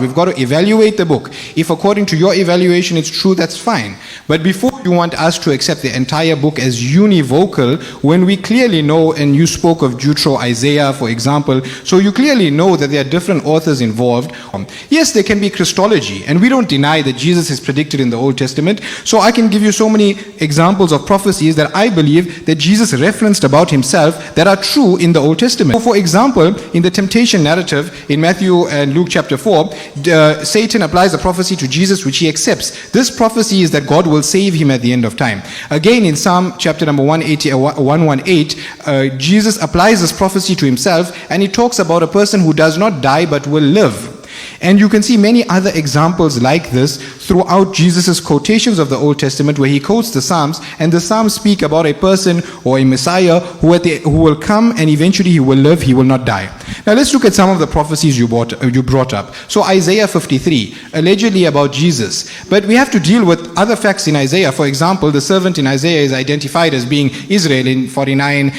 We've got to evaluate the book. If according to your evaluation it's true, that's fine. But before you want us to accept the entire book as univocal, when we clearly know, and you spoke of Jutro, Isaiah, for example, so you clearly know that there are different authors involved. Yes, there can be Christology, and we don't deny that Jesus is predicted in the Old Testament. So I can give you so many examples of prophecies that I believe that Jesus referenced about himself that are true in the Old Testament. So for example, in the temptation narrative in Matthew and Luke chapter 4, Satan applies a prophecy to Jesus which he accepts. This prophecy is that God will save him at the end of time. Again, in Psalm chapter number 118, Jesus applies this prophecy to himself, and he talks about a person who does not die but will live. And you can see many other examples like this throughout Jesus' quotations of the Old Testament, where he quotes the Psalms, and the Psalms speak about a person or a Messiah who will come and eventually he will live, he will not die. Now let's look at some of the prophecies you brought up. So Isaiah 53, allegedly about Jesus. But we have to deal with other facts in Isaiah. For example, the servant in Isaiah is identified as being Israel in 49.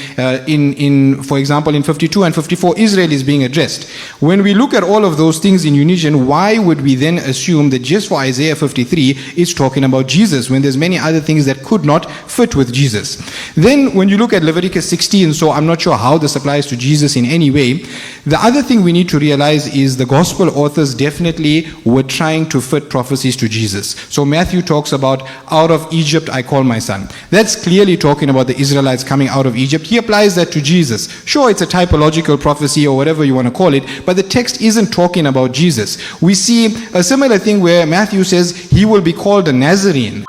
For example, in 52 and 54, Israel is being addressed. When we look at all of those things in unison, why would we then assume that just for Isaiah 53 it's talking about Jesus when there's many other things that could not fit with Jesus? Then when you look at Leviticus 16, so I'm not sure how this applies to Jesus in any way. The other thing we need to realize is the gospel authors definitely were trying to fit prophecies to Jesus. So Matthew talks about, out of Egypt I call my son. That's clearly talking about the Israelites coming out of Egypt. He applies that to Jesus. Sure, it's a typological prophecy or whatever you want to call it, but the text isn't talking about Jesus. We see a similar thing where Matthew says he will be called a Nazarene.